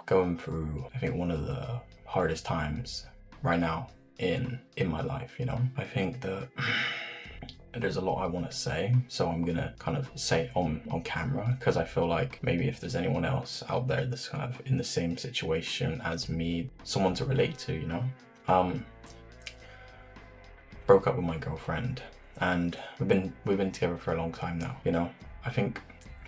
going through, I think, one of the hardest times right now in my life, you know. I think that there's a lot I want to say, so I'm gonna kind of say it on camera, because I feel like maybe if there's anyone else out there that's kind of in the same situation as me, someone to relate to, you know. Broke up with my girlfriend, and we've been together for a long time now, you know. I think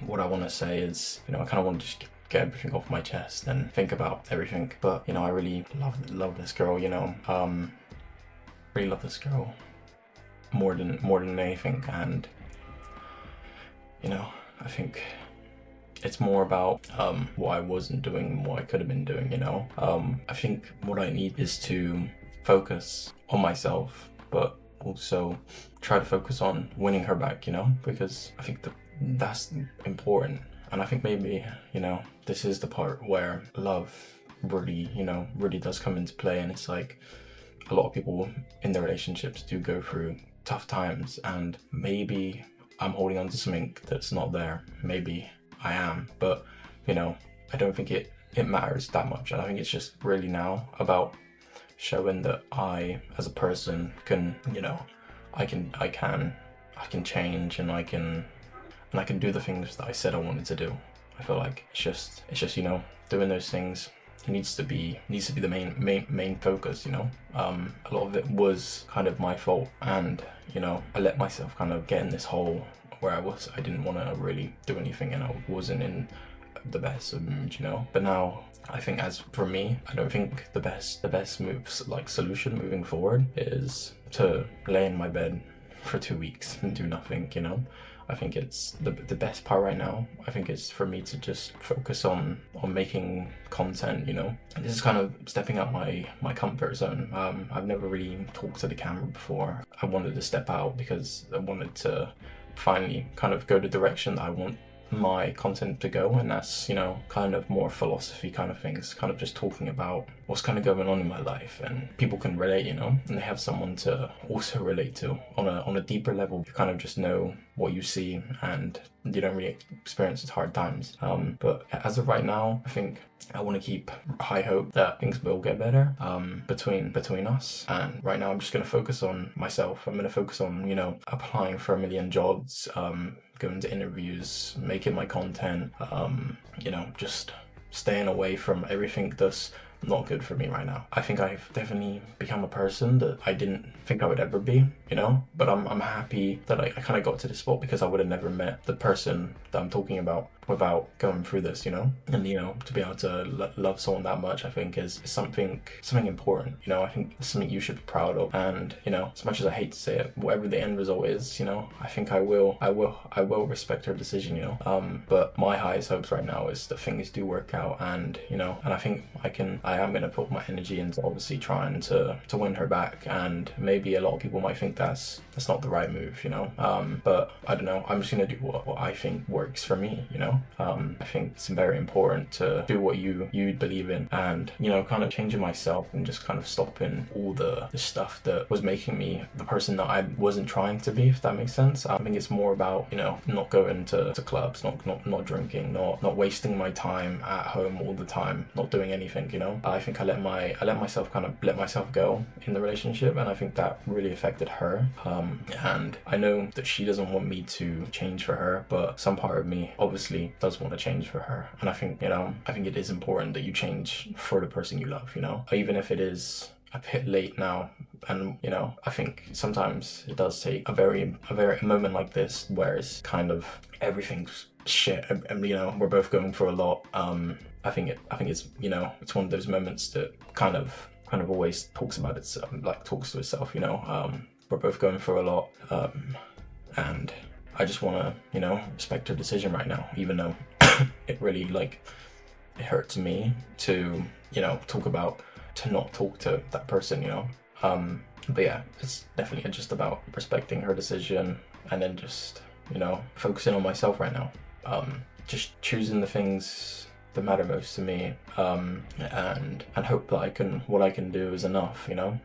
what I want to say is, you know, I kind of want to just get everything off my chest and think about everything. But you know, I really love this girl, you know. Really love this girl more than anything. And you know, I think it's more about what I wasn't doing and what I could have been doing, you know. I think what I need is to focus on myself, but also try to focus on winning her back, you know, because I think that's important. And I think maybe, you know, this is the part where love really, you know, really does come into play. And it's like a lot of people in their relationships do go through tough times, and maybe I'm holding on to something that's not there. Maybe I am, but you know, I don't think it matters that much. And I think it's just really now about showing that I, as a person, can, you know, I can change, and I can do the things that I said I wanted to do. I feel like it's just you know, doing those things needs to be the main focus, you know. A lot of it was kind of my fault, and you know, I let myself kind of get in this hole where I didn't want to really do anything, and I wasn't in the best of mood, you know. But now I think, as for me, I don't think the best moves, like solution moving forward, is to lay in my bed for 2 weeks and do nothing, you know. I think it's the best part right now. I think it's for me to just focus on making content, you know. This is kind of stepping out my comfort zone. I've never really talked to the camera before. I wanted to step out because I wanted to finally kind of go the direction that I want my content to go, and that's, you know, kind of more philosophy kind of things, kind of just talking about what's kind of going on in my life, and people can relate, you know, and they have someone to also relate to on a deeper level. You kind of just know what you see, and you don't really experience the hard times. But as of right now, I think I want to keep high hope that things will get better between us. And right now I'm just going to focus on myself. I'm going to focus on, you know, applying for a million jobs, going to interviews, making my content, you know, just staying away from everything that's not good for me right now. I think I've definitely become a person that I didn't think I would ever be, you know, but I'm happy that I kind of got to this spot, because I would have never met the person that I'm talking about without going through this, you know. And you know, to be able to love someone that much, I think is something important, you know. I think it's something you should be proud of. And you know, as much as I hate to say it, whatever the end result is, you know, I think I will respect her decision, you know. But my highest hopes right now is that things do work out, and you know, and I think I am going to put my energy into obviously trying to win her back. And maybe a lot of people might think that's not the right move, you know. But I don't know, I'm just going to do what I think works for me, you know. I think it's very important to do what you believe in, and you know, kind of changing myself and just kind of stopping all the stuff that was making me the person that I wasn't trying to be, if that makes sense. I think it's more about, you know, not going to clubs, not drinking, not wasting my time at home all the time, not doing anything, you know. I think I let myself go in the relationship, and I think that really affected her. And I know that she doesn't want me to change for her, but some part of me obviously does want to change for her. And I think, you know, I think it is important that you change for the person you love, you know, even if it is a bit late now. And you know, I think sometimes it does take a moment like this, where it's kind of everything's shit, and you know, we're both going through a lot. I think it's, you know, it's one of those moments that kind of always talks about itself, like talks to itself, you know. We're both going through a lot, and I just want to, you know, respect her decision right now, even though it really, like, it hurts me to, you know, to not talk to that person, you know. But yeah, it's definitely just about respecting her decision, and then just, you know, focusing on myself right now. Just choosing the things matter most to me, and hope that what I can do is enough, you know,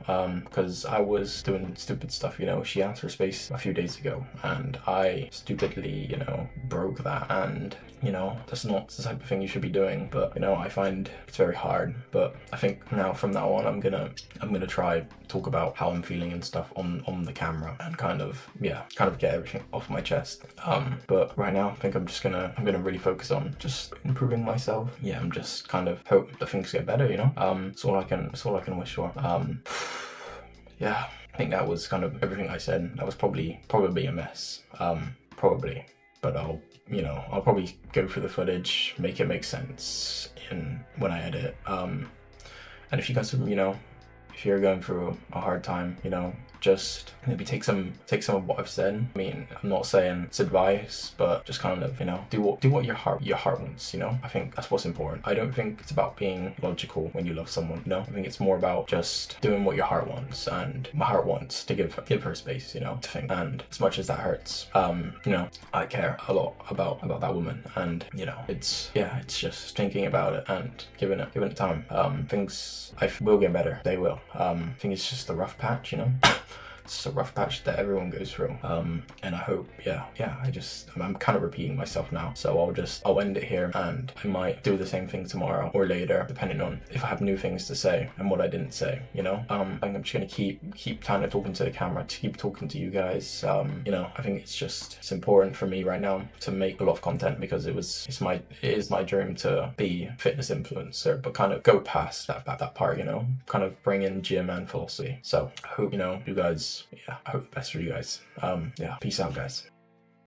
because I was doing stupid stuff, you know. She asked for space a few days ago, and I stupidly, you know, broke that, and you know, that's not the type of thing you should be doing. But you know, I find it's very hard. But I think now, from now on, I'm gonna try talk about how I'm feeling and stuff on the camera, and kind of get everything off my chest. But right now, I think I'm gonna really focus on just improving myself. Yeah, I'm just kind of hope that things get better. You know, it's all I can wish for. Yeah, I think that was kind of everything I said. That was probably a mess. Probably. But I'll probably go through the footage, make it make sense when I edit. And if you guys, you know, if you're going through a hard time, you know, just maybe take some of what I've said. I mean, I'm not saying it's advice, but just kind of, you know, do what your heart wants, you know. I think that's what's important. I don't think it's about being logical when you love someone, you know. I think it's more about just doing what your heart wants, and my heart wants to give her space, you know, to think. And as much as that hurts, you know, I care a lot about that woman, and you know, it's just thinking about it and giving it time. Things will get better. They will. I think it's just a rough patch, you know. It's a rough patch that everyone goes through, and I hope, I'm kind of repeating myself now, so I'll end it here, and I might do the same thing tomorrow or later, depending on if I have new things to say and what I didn't say, you know. I think I'm just gonna keep kind of talking to the camera, to keep talking to you guys. You know, I think it's important for me right now to make a lot of content, because it is my dream to be a fitness influencer, but kind of go past that part, you know, kind of bring in gym and philosophy. So I hope, you know, you guys, I hope the best for you guys. Peace out, guys.